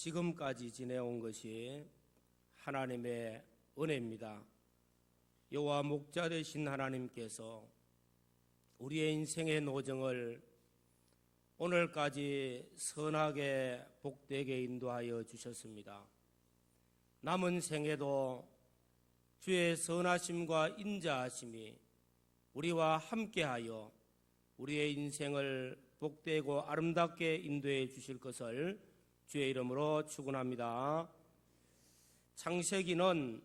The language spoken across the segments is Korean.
지금까지 지내온 것이 하나님의 은혜입니다. 여호와 목자 되신 하나님께서 우리의 인생의 노정을 오늘까지 선하게 복되게 인도하여 주셨습니다. 남은 생에도 주의 선하심과 인자하심이 우리와 함께하여 우리의 인생을 복되고 아름답게 인도해 주실 것을 주의 이름으로 축원합니다. 창세기는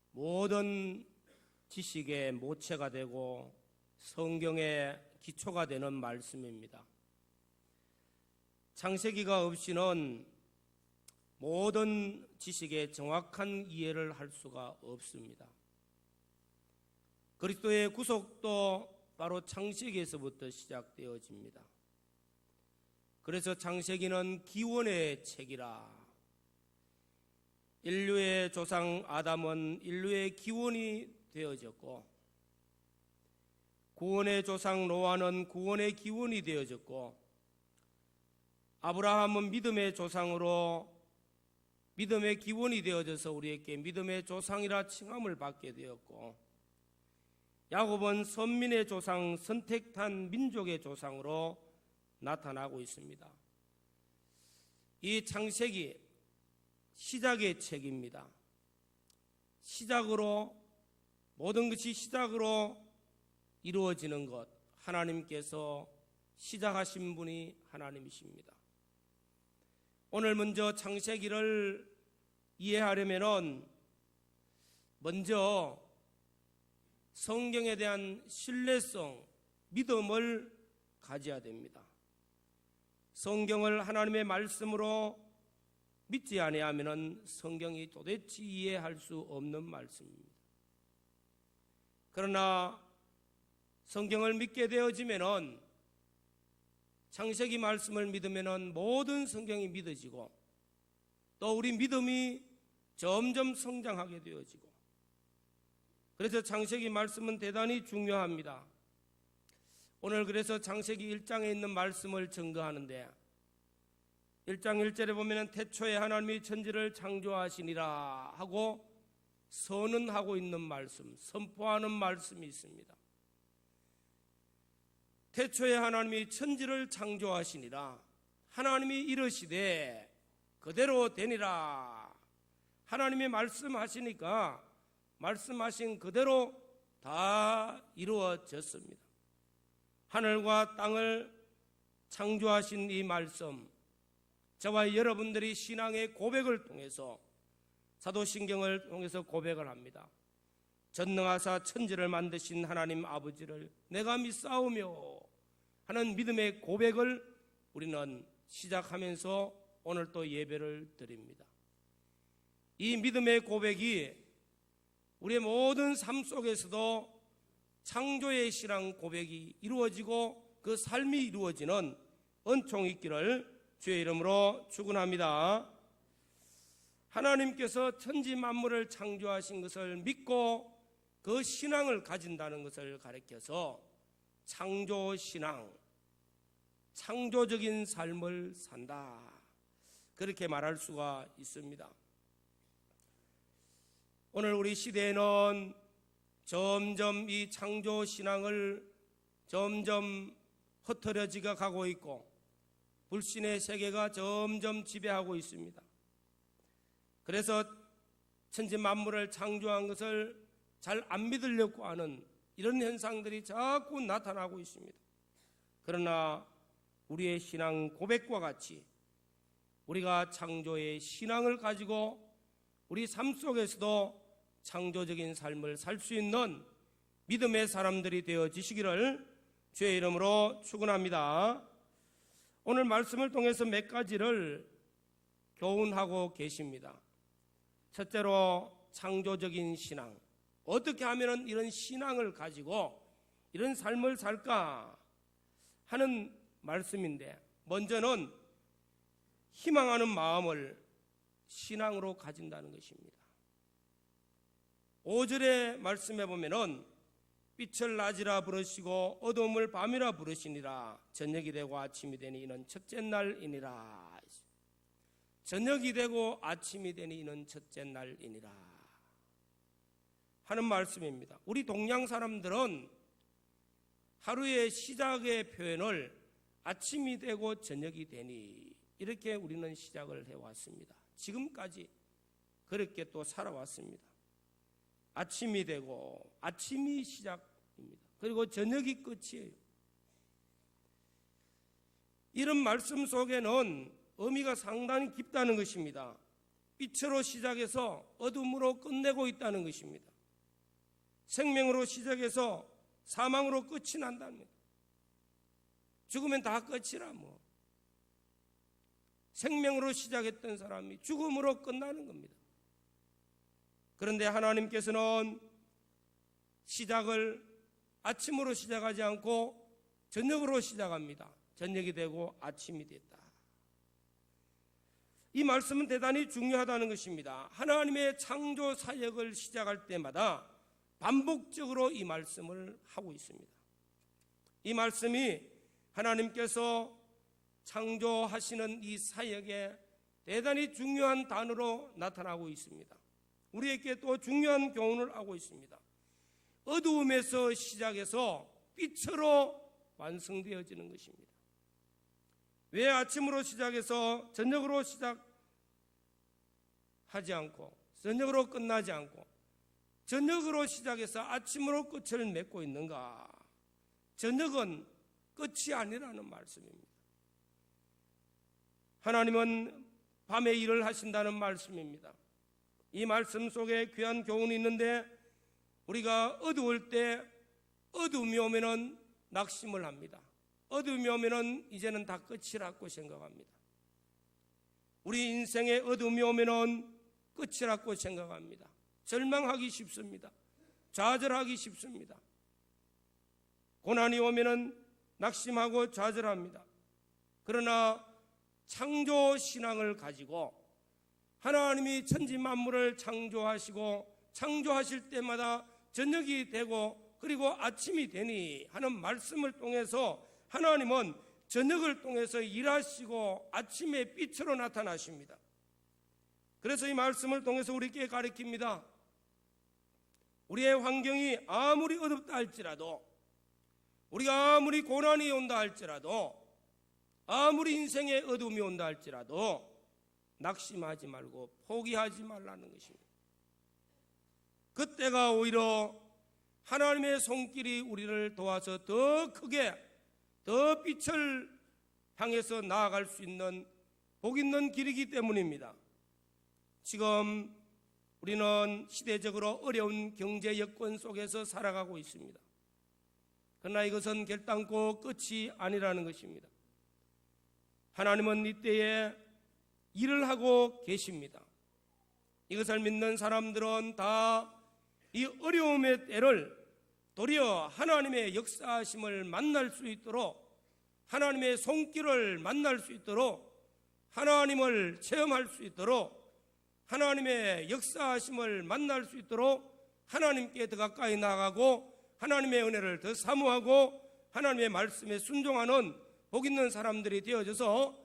모든 지식의 모체가 되고 성경의 기초가 되는 말씀입니다. 창세기가 없이는 모든 지식의 정확한 이해를 할 수가 없습니다. 그리스도의 구속도 바로 창세기에서부터 시작되어집니다. 그래서 창세기는 기원의 책이라. 인류의 조상 아담은 인류의 기원이 되어졌고, 구원의 조상 노아는 구원의 기원이 되어졌고, 아브라함은 믿음의 조상으로 믿음의 기원이 되어져서 우리에게 믿음의 조상이라 칭함을 받게 되었고, 야곱은 선민의 조상, 선택한 민족의 조상으로 나타나고 있습니다. 이 창세기 시작의 책입니다. 시작으로, 모든 것이 시작으로 이루어지는 것, 하나님께서 시작하신 분이 하나님이십니다. 오늘 먼저 창세기를 이해하려면 먼저 성경에 대한 신뢰성, 믿음을 가져야 됩니다. 성경을 하나님의 말씀으로 믿지 아니하면 성경이 도대체 이해할 수 없는 말씀입니다. 그러나 성경을 믿게 되어지면, 창세기 말씀을 믿으면 모든 성경이 믿어지고, 또 우리 믿음이 점점 성장하게 되어지고, 그래서 창세기 말씀은 대단히 중요합니다. 오늘 그래서 창세기 1장에 있는 말씀을 증거하는데, 1장 1절에 보면 태초에 하나님이 천지를 창조하시니라 하고 선언하고 있는 말씀, 선포하는 말씀이 있습니다. 태초에 하나님이 천지를 창조하시니라, 하나님이 이르시되 그대로 되니라. 하나님이 말씀하시니까 말씀하신 그대로 다 이루어졌습니다. 하늘과 땅을 창조하신 이 말씀, 저와 여러분들이 신앙의 고백을 통해서, 사도신경을 통해서 고백을 합니다. 전능하사 천지를 만드신 하나님 아버지를 내가 믿사오며 하는 믿음의 고백을 우리는 시작하면서 오늘 또 예배를 드립니다. 이 믿음의 고백이 우리의 모든 삶 속에서도 창조의 신앙 고백이 이루어지고 그 삶이 이루어지는 은총이 있기를 주의 이름으로 축원합니다. 하나님께서 천지 만물을 창조하신 것을 믿고 그 신앙을 가진다는 것을 가리켜서 창조신앙, 창조적인 삶을 산다, 그렇게 말할 수가 있습니다. 오늘 우리 시대에는 점점 이 창조신앙을 점점 흩어져지가 가고 있고, 불신의 세계가 점점 지배하고 있습니다. 그래서 천지 만물을 창조한 것을 잘 안 믿으려고 하는 이런 현상들이 자꾸 나타나고 있습니다. 그러나 우리의 신앙 고백과 같이 우리가 창조의 신앙을 가지고 우리 삶 속에서도 창조적인 삶을 살 수 있는 믿음의 사람들이 되어지시기를 주의 이름으로 축원합니다. 오늘 말씀을 통해서 몇 가지를 교훈하고 계십니다. 첫째로 창조적인 신앙, 어떻게 하면 이런 신앙을 가지고 이런 삶을 살까 하는 말씀인데, 먼저는 희망하는 마음을 신앙으로 가진다는 것입니다. 5절의 말씀에 보면은 빛을 낮이라 부르시고 어둠을 밤이라 부르시니라. 저녁이 되고 아침이 되니 이는 첫째 날이니라. 저녁이 되고 아침이 되니 이는 첫째 날이니라 하는 말씀입니다. 우리 동양 사람들은 하루의 시작의 표현을 아침이 되고 저녁이 되니 이렇게 우리는 시작을 해왔습니다. 지금까지 그렇게 또 살아왔습니다. 아침이 되고 아침이 시작입니다. 그리고 저녁이 끝이에요. 이런 말씀 속에는 의미가 상당히 깊다는 것입니다. 빛으로 시작해서 어둠으로 끝내고 있다는 것입니다. 생명으로 시작해서 사망으로 끝이 난다는 거예요. 죽으면 다 끝이라 뭐. 생명으로 시작했던 사람이 죽음으로 끝나는 겁니다. 그런데 하나님께서는 시작을 아침으로 시작하지 않고 저녁으로 시작합니다. 저녁이 되고 아침이 됐다. 이 말씀은 대단히 중요하다는 것입니다. 하나님의 창조 사역을 시작할 때마다 반복적으로 이 말씀을 하고 있습니다. 이 말씀이 하나님께서 창조하시는 이 사역에 대단히 중요한 단어로 나타나고 있습니다. 우리에게 또 중요한 교훈을 하고 있습니다. 어두움에서 시작해서 빛으로 완성되어지는 것입니다. 왜 아침으로 시작해서 저녁으로 시작하지 않고 저녁으로 끝나지 않고 저녁으로 시작해서 아침으로 끝을 맺고 있는가? 저녁은 끝이 아니라는 말씀입니다. 하나님은 밤에 일을 하신다는 말씀입니다. 이 말씀 속에 귀한 교훈이 있는데 우리가 어두울 때 어두움이 오면은 낙심을 합니다. 어두움이 오면은 이제는 다 끝이라고 생각합니다. 우리 인생의 어두움이 오면은 끝이라고 생각합니다. 절망하기 쉽습니다. 좌절하기 쉽습니다. 고난이 오면은 낙심하고 좌절합니다. 그러나 창조 신앙을 가지고 하나님이 천지 만물을 창조하시고 창조하실 때마다 저녁이 되고 그리고 아침이 되니 하는 말씀을 통해서 하나님은 저녁을 통해서 일하시고 아침에 빛으로 나타나십니다. 그래서 이 말씀을 통해서 우리에게 가르칩니다. 우리의 환경이 아무리 어둡다 할지라도 우리가 아무리 고난이 온다 할지라도 아무리 인생의 어둠이 온다 할지라도 낙심하지 말고 포기하지 말라는 것입니다. 그때가 오히려 하나님의 손길이 우리를 도와서 더 크게 더 빛을 향해서 나아갈 수 있는 복 있는 길이기 때문입니다. 지금 우리는 시대적으로 어려운 경제 여건 속에서 살아가고 있습니다. 그러나 이것은 결단코 끝이 아니라는 것입니다. 하나님은 이때에 일을 하고 계십니다. 이것을 믿는 사람들은 다 이 어려움의 때를 도리어 하나님의 역사하심을 만날 수 있도록 하나님의 손길을 만날 수 있도록 하나님을 체험할 수 있도록 하나님의 역사하심을 만날 수 있도록 하나님께 더 가까이 나아가고 하나님의 은혜를 더 사모하고 하나님의 말씀에 순종하는 복 있는 사람들이 되어져서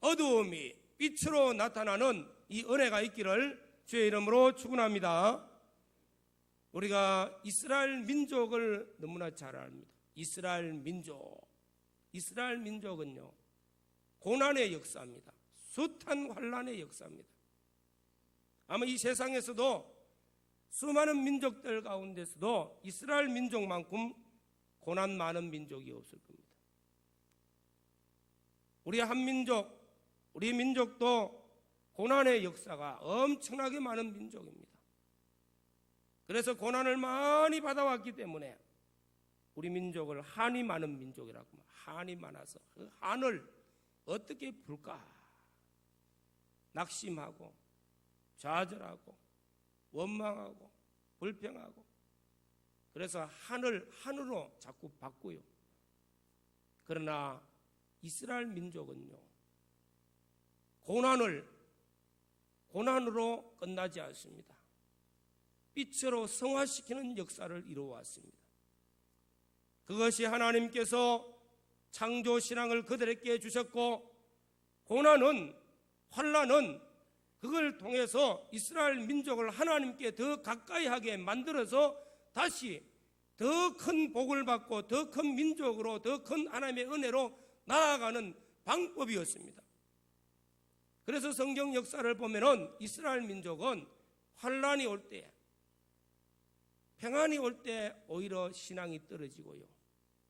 어두움이 빛으로 나타나는 이 은혜가 있기를 주의 이름으로 축원합니다. 우리가 이스라엘 민족을 너무나 잘 압니다. 이스라엘 민족은요 고난의 역사입니다. 숱한 환난의 역사입니다. 아마 이 세상에서도 수많은 민족들 가운데서도 이스라엘 민족만큼 고난 많은 민족이 없을 겁니다. 우리 한민족, 우리 민족도 고난의 역사가 엄청나게 많은 민족입니다. 그래서 고난을 많이 받아왔기 때문에 우리 민족을 한이 많은 민족이라고 합니다. 한이 많아서 그 한을 어떻게 풀까? 낙심하고 좌절하고 원망하고 불평하고 그래서 한으로 자꾸 바꾸요. 그러나 이스라엘 민족은요 고난으로 끝나지 않습니다. 빛으로 성화시키는 역사를 이루어왔습니다. 그것이 하나님께서 창조신앙을 그들에게 주셨고 고난은 환난은 그걸 통해서 이스라엘 민족을 하나님께 더 가까이 하게 만들어서 다시 더 큰 복을 받고 더 큰 민족으로 더 큰 하나님의 은혜로 나아가는 방법이었습니다. 그래서 성경 역사를 보면은 이스라엘 민족은 환란이 올 때, 평안이 올 때 오히려 신앙이 떨어지고요.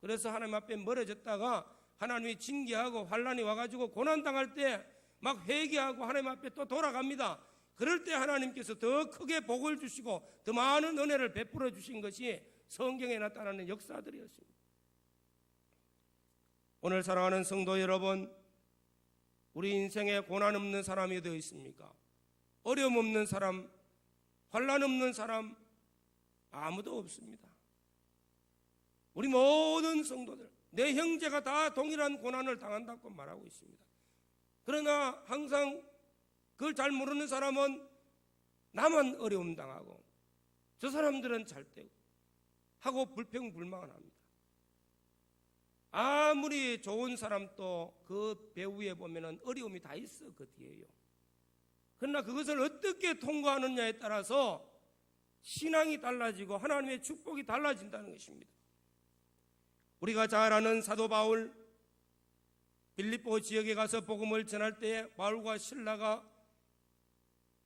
그래서 하나님 앞에 멀어졌다가 하나님이 징계하고 환란이 와가지고 고난당할 때 막 회개하고 하나님 앞에 또 돌아갑니다. 그럴 때 하나님께서 더 크게 복을 주시고 더 많은 은혜를 베풀어 주신 것이 성경에 나타나는 역사들이었습니다. 오늘 사랑하는 성도 여러분, 우리 인생에 고난 없는 사람이 되어 있습니까? 어려움 없는 사람, 환난 없는 사람 아무도 없습니다. 우리 모든 성도들, 내 형제가 다 동일한 고난을 당한다고 말하고 있습니다. 그러나 항상 그걸 잘 모르는 사람은 나만 어려움 당하고 저 사람들은 잘 되고 하고 불평불만을 합니다. 아무리 좋은 사람도 그 배후에 보면은 어려움이 다 있어, 그 뒤에요. 그러나 그것을 어떻게 통과하느냐에 따라서 신앙이 달라지고 하나님의 축복이 달라진다는 것입니다. 우리가 잘 아는 사도 바울, 빌립보 지역에 가서 복음을 전할 때 바울과 실라가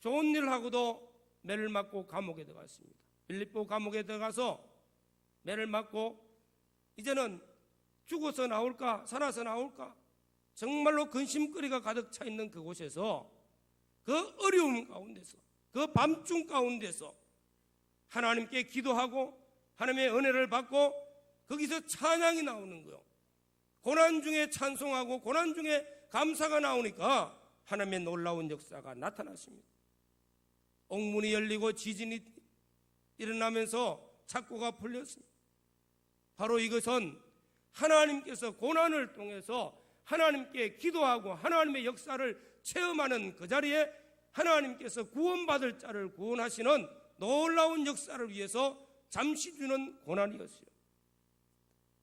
좋은 일 하고도 매를 맞고 감옥에 들어갔습니다. 빌립보 감옥에 들어가서 매를 맞고 이제는 죽어서 나올까 살아서 나올까 정말로 근심거리가 가득 차 있는 그곳에서 그 어려움 가운데서 그 밤중 가운데서 하나님께 기도하고 하나님의 은혜를 받고 거기서 찬양이 나오는 거예요. 고난 중에 찬송하고 고난 중에 감사가 나오니까 하나님의 놀라운 역사가 나타났습니다. 옥문이 열리고 지진이 일어나면서 착고가 풀렸습니다. 바로 이것은 하나님께서 고난을 통해서 하나님께 기도하고 하나님의 역사를 체험하는 그 자리에 하나님께서 구원받을 자를 구원하시는 놀라운 역사를 위해서 잠시 주는 고난이었어요.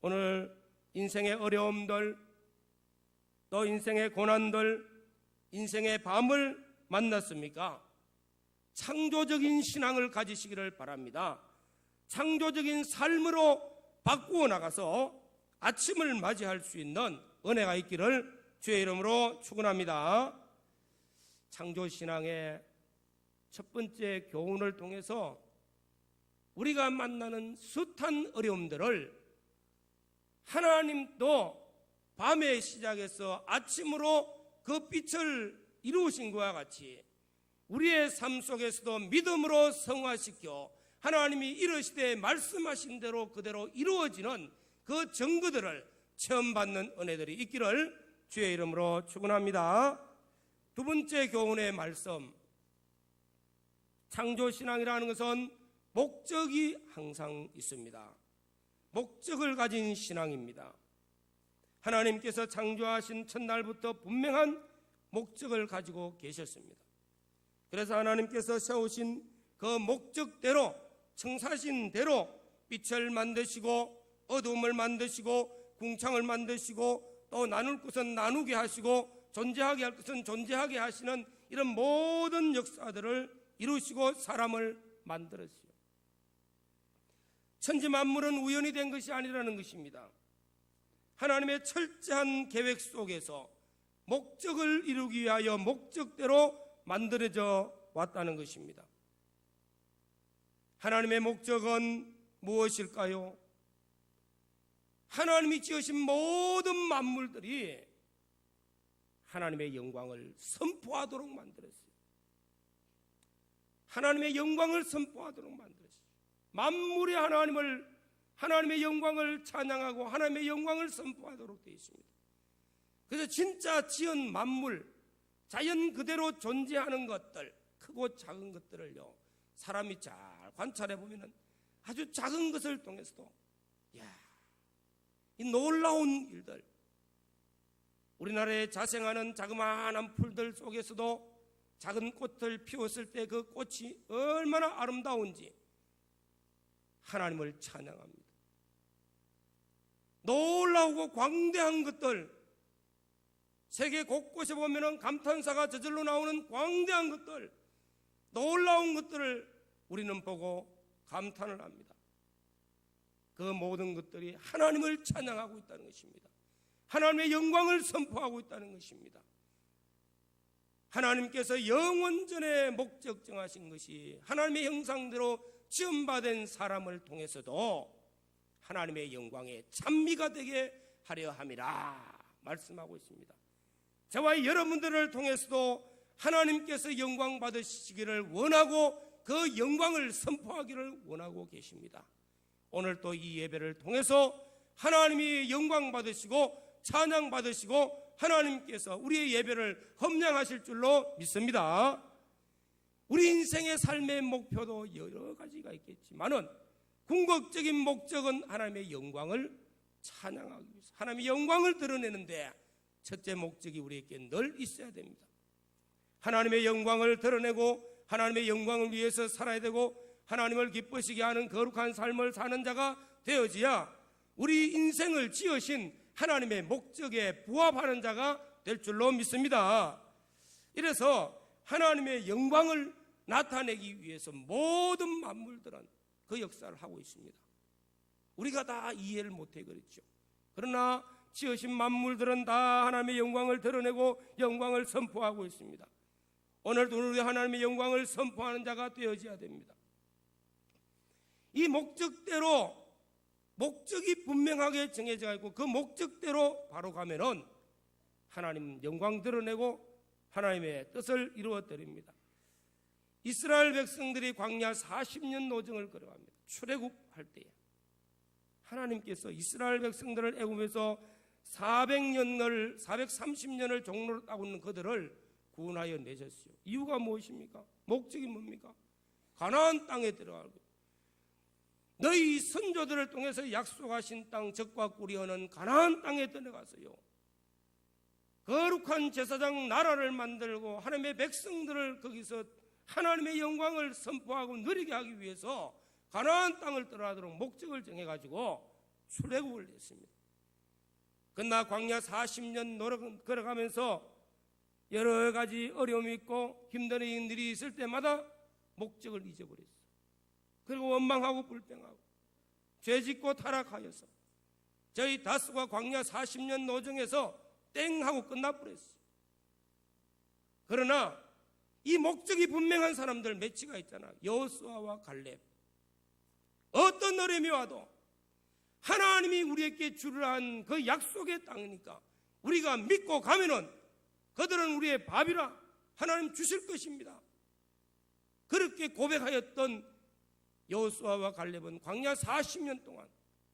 오늘 인생의 어려움들, 또 인생의 고난들, 인생의 밤을 만났습니까? 창조적인 신앙을 가지시기를 바랍니다. 창조적인 삶으로 바꾸어 나가서 아침을 맞이할 수 있는 은혜가 있기를 주의 이름으로 축원합니다. 창조신앙의 첫 번째 교훈을 통해서 우리가 만나는 숱한 어려움들을 하나님도 밤의 시작에서 아침으로 그 빛을 이루신 것과 같이 우리의 삶 속에서도 믿음으로 성화시켜 하나님이 이르시되 말씀하신 대로 그대로 이루어지는 그 증거들을 체험받는 은혜들이 있기를 주의 이름으로 축원합니다. 두 번째 교훈의 말씀, 창조신앙이라는 것은 목적이 항상 있습니다. 목적을 가진 신앙입니다. 하나님께서 창조하신 첫날부터 분명한 목적을 가지고 계셨습니다. 그래서 하나님께서 세우신 그 목적대로 청사신 대로 빛을 만드시고 어둠을 만드시고 궁창을 만드시고 또 나눌 것은 나누게 하시고 존재하게 할 것은 존재하게 하시는 이런 모든 역사들을 이루시고 사람을 만들었어요. 천지 만물은 우연이 된 것이 아니라는 것입니다. 하나님의 철저한 계획 속에서 목적을 이루기 위하여 목적대로 만들어져 왔다는 것입니다. 하나님의 목적은 무엇일까요? 하나님이 지으신 모든 만물들이 하나님의 영광을 선포하도록 만들었어요. 하나님의 영광을 선포하도록 만들었어요. 만물이 하나님의 영광을 찬양하고 하나님의 영광을 선포하도록 되어 있습니다. 그래서 진짜 지은 만물, 자연 그대로 존재하는 것들, 크고 작은 것들을요, 사람이 잘 관찰해 보면은 아주 작은 것을 통해서도 이 놀라운 일들, 우리나라에 자생하는 자그마한 풀들 속에서도 작은 꽃을 피웠을 때 그 꽃이 얼마나 아름다운지 하나님을 찬양합니다. 놀라우고 광대한 것들, 세계 곳곳에 보면은 감탄사가 저절로 나오는 광대한 것들, 놀라운 것들을 우리는 보고 감탄을 합니다. 그 모든 것들이 하나님을 찬양하고 있다는 것입니다. 하나님의 영광을 선포하고 있다는 것입니다. 하나님께서 영원전에 목적 정하신 것이 하나님의 형상대로 지음받은 사람을 통해서도 하나님의 영광의 찬미가 되게 하려 함이라 말씀하고 있습니다. 저와 여러분들을 통해서도 하나님께서 영광 받으시기를 원하고 그 영광을 선포하기를 원하고 계십니다. 오늘 또 이 예배를 통해서 하나님이 영광 받으시고 찬양 받으시고 하나님께서 우리의 예배를 험량하실 줄로 믿습니다. 우리 인생의 삶의 목표도 여러 가지가 있겠지만은 궁극적인 목적은 하나님의 영광을 찬양하기 위해서, 하나님의 영광을 드러내는데 첫째 목적이 우리에게 늘 있어야 됩니다. 하나님의 영광을 드러내고 하나님의 영광을 위해서 살아야 되고 하나님을 기쁘시게 하는 거룩한 삶을 사는 자가 되어지야 우리 인생을 지으신 하나님의 목적에 부합하는 자가 될 줄로 믿습니다. 이래서 하나님의 영광을 나타내기 위해서 모든 만물들은 그 역사를 하고 있습니다. 우리가 다 이해를 못해 그렇죠. 그러나 지으신 만물들은 다 하나님의 영광을 드러내고 영광을 선포하고 있습니다. 오늘도 우리 하나님의 영광을 선포하는 자가 되어져야 됩니다. 이 목적대로 목적이 분명하게 정해져 있고 그 목적대로 바로 가면은 하나님 영광 드러내고 하나님의 뜻을 이루어 드립니다. 이스라엘 백성들이 광야 40년 노정을 걸어갑니다. 출애굽할 때에 하나님께서 이스라엘 백성들을 애굽에서 430년을 종로로 따고 있는 그들을 구원하여 내셨어요. 이유가 무엇입니까? 목적이 뭡니까? 가나안 땅에 들어가고 너희 선조들을 통해서 약속하신 땅 적과 꿀이 흐르는 가나안 땅에 들어가서요 거룩한 제사장 나라를 만들고 하나님의 백성들을 거기서 하나님의 영광을 선포하고 누리게 하기 위해서 가나안 땅을 떠나도록 목적을 정해가지고 출애굽을 했습니다. 그러나 광야 40년 걸어가면서 여러 가지 어려움이 있고 힘든 일이 있을 때마다 목적을 잊어버렸어요. 그리고 원망하고 불평하고 죄짓고 타락하여서 저희 다스가 광야 40년 노정에서 땡하고 끝나버렸어요. 그러나 이 목적이 분명한 사람들 몇치가 있잖아. 여호수아와 갈렙. 어떤 어려움이 와도 하나님이 우리에게 주를 한 그 약속의 땅이니까 우리가 믿고 가면은 그들은 우리의 밥이라 하나님 주실 것입니다. 그렇게 고백하였던 여호수아와 갈렙은 광야 40년 동안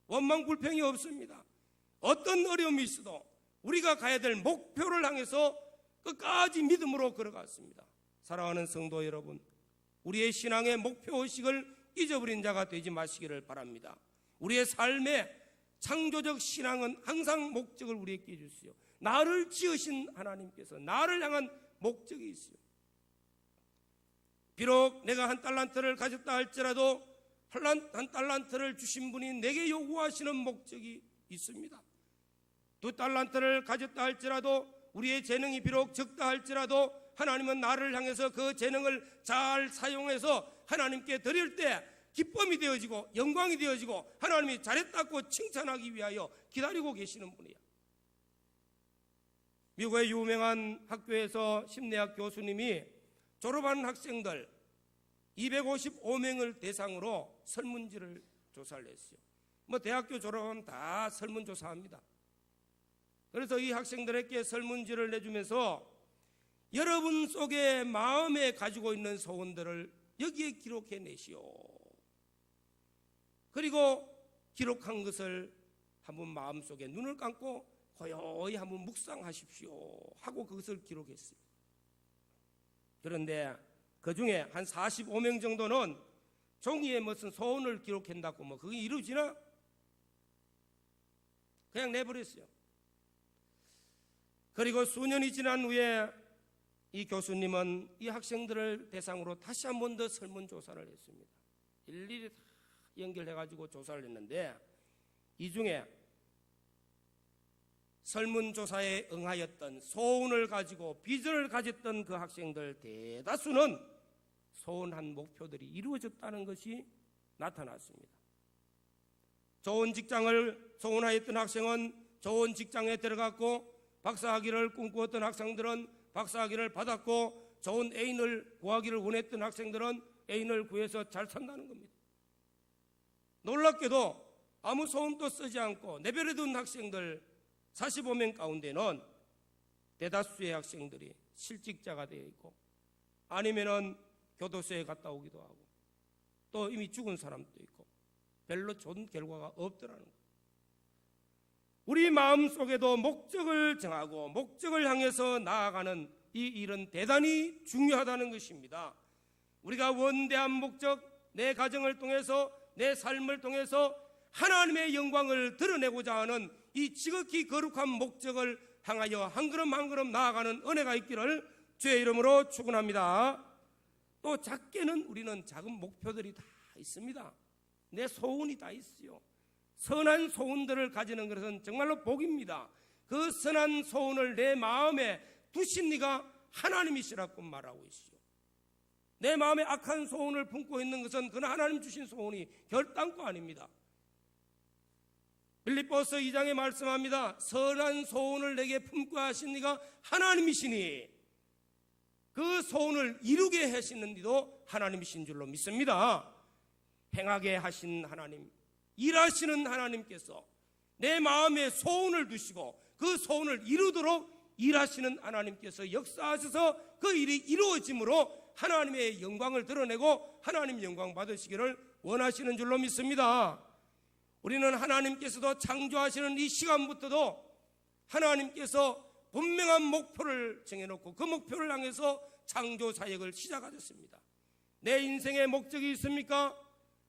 원망 불평이 없습니다. 어떤 어려움이 있어도 우리가 가야 될 목표를 향해서 끝까지 믿음으로 걸어갔습니다. 사랑하는 성도 여러분, 우리의 신앙의 목표의식을 잊어버린 자가 되지 마시기를 바랍니다. 우리의 삶의 창조적 신앙은 항상 목적을 우리에게 주시오. 나를 지으신 하나님께서 나를 향한 목적이 있어요. 비록 내가 한 달란트를 가졌다 할지라도 한 달란트를 주신 분이 내게 요구하시는 목적이 있습니다. 2달란트를 가졌다 할지라도 우리의 재능이 비록 적다 할지라도 하나님은 나를 향해서 그 재능을 잘 사용해서 하나님께 드릴 때 기쁨이 되어지고 영광이 되어지고 하나님이 잘했다고 칭찬하기 위하여 기다리고 계시는 분이야. 미국의 유명한 학교에서 심리학 교수님이 졸업한 학생들 255명을 대상으로 설문지를 조사를 했어요. 대학교 졸업하면 다 설문조사합니다. 그래서 이 학생들에게 설문지를 내주면서 여러분 속에 마음에 가지고 있는 소원들을 여기에 기록해 내시오. 그리고 기록한 것을 한번 마음속에 눈을 감고 고요히 한번 묵상하십시오 하고 그것을 기록했어요. 그런데 그 중에 한 45명 정도는 종이에 무슨 소원을 기록한다고 그게 이루어지나? 그냥 내버렸어요. 그리고 수년이 지난 후에 이 교수님은 이 학생들을 대상으로 다시 한 번 더 설문조사를 했습니다. 일일이 다 연결해가지고 조사를 했는데 이 중에 설문조사에 응하였던 소원을 가지고 비전을 가졌던 그 학생들 대다수는 소원한 목표들이 이루어졌다는 것이 나타났습니다. 좋은 직장을 소원하였던 학생은 좋은 직장에 들어갔고, 박사학위를 꿈꾸었던 학생들은 박사학위를 받았고, 좋은 애인을 구하기를 원했던 학생들은 애인을 구해서 잘 산다는 겁니다. 놀랍게도 아무 소원도 쓰지 않고 내버려둔 학생들 45명 가운데는 대다수의 학생들이 실직자가 되어 있고, 아니면은 교도소에 갔다 오기도 하고, 또 이미 죽은 사람도 있고, 별로 좋은 결과가 없더라는 거예요. 우리 마음속에도 목적을 정하고 목적을 향해서 나아가는 이 일은 대단히 중요하다는 것입니다. 우리가 원대한 목적, 내 가정을 통해서, 내 삶을 통해서 하나님의 영광을 드러내고자 하는 이 지극히 거룩한 목적을 향하여 한 걸음 한 걸음 나아가는 은혜가 있기를 주의 이름으로 축원합니다. 또 작게는 우리는 작은 목표들이 다 있습니다. 내 소원이 다 있어요. 선한 소원들을 가지는 것은 정말로 복입니다. 그 선한 소원을 내 마음에 두신 이가 하나님이시라고 말하고 있어요. 내 마음에 악한 소원을 품고 있는 것은 그는 하나님 주신 소원이 결단코 아닙니다. 빌립보서 2장에 말씀합니다. 선한 소원을 내게 품고 하신 이가 하나님이시니 그 소원을 이루게 하시는 이도 하나님이신 줄로 믿습니다. 행하게 하신 하나님, 일하시는 하나님께서 내 마음에 소원을 두시고 그 소원을 이루도록 일하시는 하나님께서 역사하셔서 그 일이 이루어짐으로 하나님의 영광을 드러내고 하나님 영광 받으시기를 원하시는 줄로 믿습니다. 우리는 하나님께서도 창조하시는 이 시간부터도 하나님께서 분명한 목표를 정해놓고 그 목표를 향해서 창조 사역을 시작하셨습니다. 내 인생에 목적이 있습니까?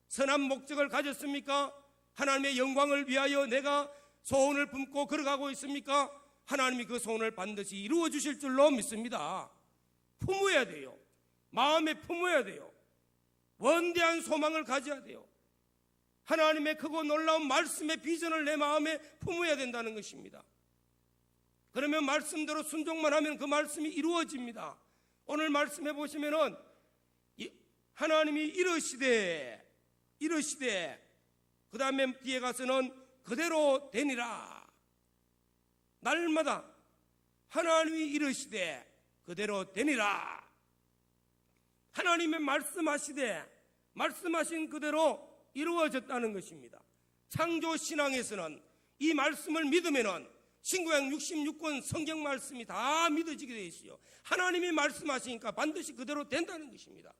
선한 목적을 가졌습니까? 하나님의 영광을 위하여 내가 소원을 품고 걸어가고 있습니까? 하나님이 그 소원을 반드시 이루어 주실 줄로 믿습니다. 품어야 돼요. 마음에 품어야 돼요. 원대한 소망을 가져야 돼요. 하나님의 크고 놀라운 말씀의 비전을 내 마음에 품어야 된다는 것입니다. 그러면 말씀대로 순종만 하면 그 말씀이 이루어집니다. 오늘 말씀해 보시면은 하나님이 이르시되 그 다음에 뒤에 가서는 그대로 되니라. 날마다 하나님이 이르시되 그대로 되니라. 하나님의 말씀하신 그대로 이루어졌다는 것입니다. 창조신앙에서는 이 말씀을 믿으면은 신구약 66권 성경 말씀이 다 믿어지게 되어 있어요. 하나님이 말씀하시니까 반드시 그대로 된다는 것입니다.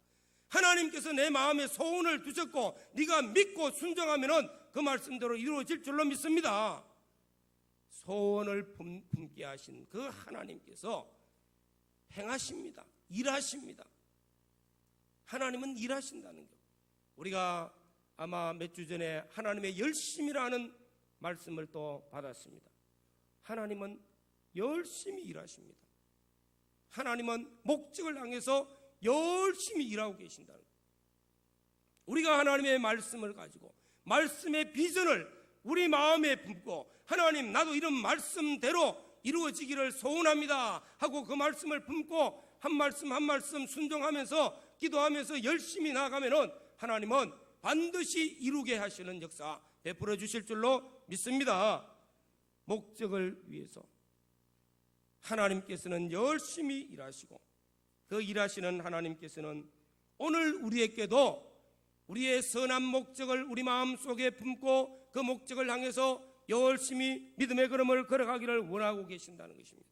하나님께서 내 마음에 소원을 두셨고 네가 믿고 순종하면은 그 말씀대로 이루어질 줄로 믿습니다. 소원을 품게 하신 그 하나님께서 행하십니다. 일하십니다. 하나님은 일하신다는 것. 우리가 아마 몇 주 전에 하나님의 열심이라는 말씀을 또 받았습니다. 하나님은 열심히 일하십니다. 하나님은 목적을 향해서 열심히 일하고 계신다는 거예요. 우리가 하나님의 말씀을 가지고 말씀의 비전을 우리 마음에 품고 하나님 나도 이런 말씀대로 이루어지기를 소원합니다 하고 그 말씀을 품고 한 말씀 한 말씀 순종하면서 기도하면서 열심히 나아가면은 하나님은 반드시 이루게 하시는 역사 베풀어 주실 줄로 믿습니다. 목적을 위해서 하나님께서는 열심히 일하시고 그 일하시는 하나님께서는 오늘 우리에게도 우리의 선한 목적을 우리 마음속에 품고 그 목적을 향해서 열심히 믿음의 걸음을 걸어가기를 원하고 계신다는 것입니다.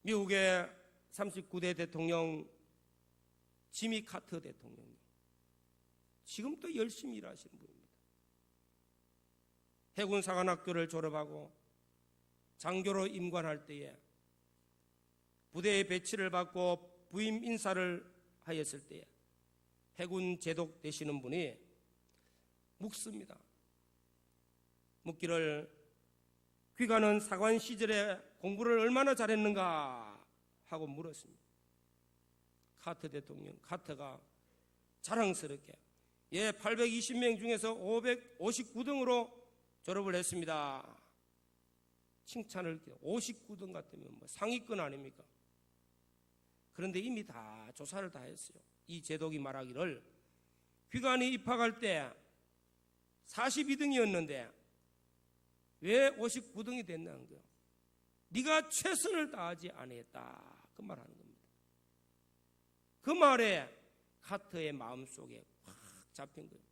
미국의 39대 대통령 지미 카터 대통령이 지금도 열심히 일하시는 분입니다. 해군사관학교를 졸업하고 장교로 임관할 때에 부대에 배치를 받고 부임 인사를 하였을 때에 해군 제독 되시는 분이 묻습니다. 묻기를 귀가는 사관 시절에 공부를 얼마나 잘했는가 하고 물었습니다. 카터 대통령, 카터가 자랑스럽게 820명 중에서 559등으로 졸업을 했습니다. 칭찬을 59등 같으면 뭐 상위권 아닙니까? 그런데 이미 다 조사를 다 했어요. 이 제독이 말하기를 귀관이 입학할 때 42등이었는데 왜 59등이 됐냐는 거예요. 네가 최선을 다하지 아니했다, 그 말하는 겁니다. 그 말에 카터의 마음속에 확 잡힌 거예요.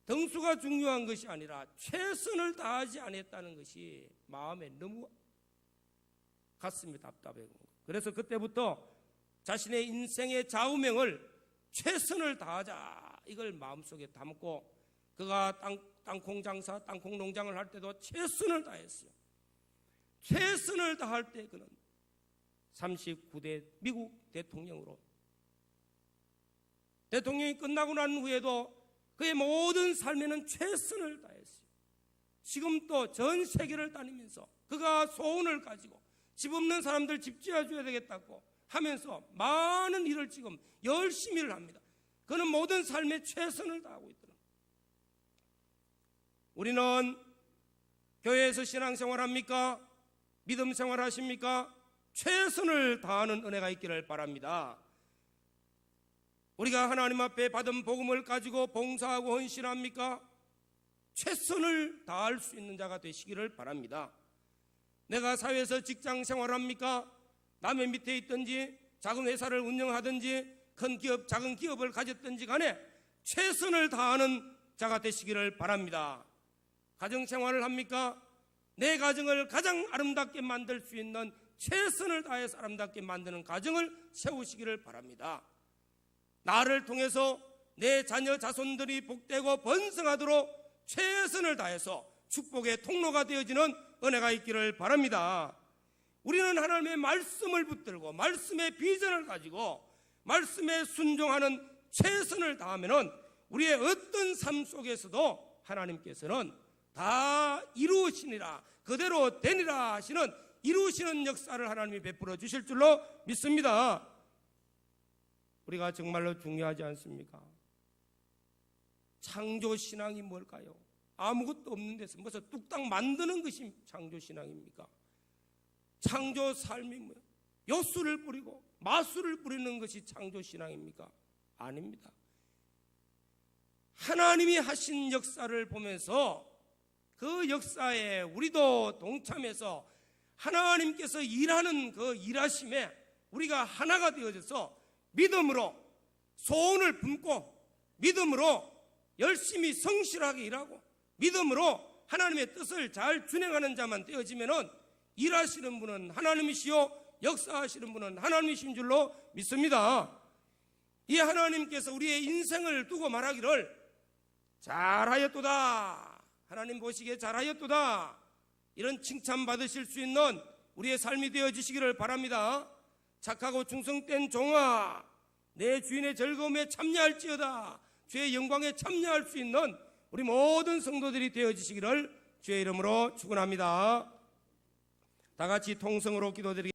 등수가 중요한 것이 아니라 최선을 다하지 않았다는 것이 마음에 너무 가슴이 답답해요. 그래서 그때부터 자신의 인생의 좌우명을 최선을 다하자, 이걸 마음속에 담고 그가 땅콩 장사, 땅콩 농장을 할 때도 최선을 다했어요. 최선을 다할 때 그는 39대 미국 대통령으로, 대통령이 끝나고 난 후에도 그의 모든 삶에는 최선을 다했어요. 지금 또 전 세계를 다니면서 그가 소원을 가지고 집 없는 사람들 집 지어줘야 되겠다고 하면서 많은 일을 지금 열심히 일 합니다. 그는 모든 삶에 최선을 다하고 있더라. 우리는 교회에서 신앙생활 합니까? 믿음 생활 하십니까? 최선을 다하는 은혜가 있기를 바랍니다. 우리가 하나님 앞에 받은 복음을 가지고 봉사하고 헌신합니까? 최선을 다할 수 있는 자가 되시기를 바랍니다. 내가 사회에서 직장 생활합니까? 남의 밑에 있든지 작은 회사를 운영하든지 큰 기업, 작은 기업을 가졌든지 간에 최선을 다하는 자가 되시기를 바랍니다. 가정 생활을 합니까? 내 가정을 가장 아름답게 만들 수 있는 최선을 다해서 아름답게 만드는 가정을 세우시기를 바랍니다. 나를 통해서 내 자녀 자손들이 복되고 번성하도록 최선을 다해서 축복의 통로가 되어지는 은혜가 있기를 바랍니다. 우리는 하나님의 말씀을 붙들고 말씀의 비전을 가지고 말씀에 순종하는 최선을 다하면은 우리의 어떤 삶 속에서도 하나님께서는 다 이루시니라, 그대로 되니라 하시는 이루시는 역사를 하나님이 베풀어 주실 줄로 믿습니다. 우리가 정말로 중요하지 않습니까? 창조신앙이 뭘까요? 아무것도 없는 데서 무슨 뚝딱 만드는 것이 창조신앙입니까? 창조 삶이 뭐예요? 요술을 뿌리고 마술을 뿌리는 것이 창조신앙입니까? 아닙니다. 하나님이 하신 역사를 보면서 그 역사에 우리도 동참해서 하나님께서 일하는 그 일하심에 우리가 하나가 되어져서 믿음으로 소원을 품고 믿음으로 열심히 성실하게 일하고 믿음으로 하나님의 뜻을 잘 준행하는 자만 되어지면은 일하시는 분은 하나님이시요 역사하시는 분은 하나님이신 줄로 믿습니다. 이 하나님께서 우리의 인생을 두고 말하기를 잘하였도다, 하나님 보시기에 잘하였도다, 이런 칭찬 받으실 수 있는 우리의 삶이 되어지시기를 바랍니다. 착하고 충성된 종아, 내 주인의 즐거움에 참여할지어다, 주의 영광에 참여할 수 있는 우리 모든 성도들이 되어지시기를 주의 이름으로 축원합니다. 다 같이 통성으로 기도드리겠습니다.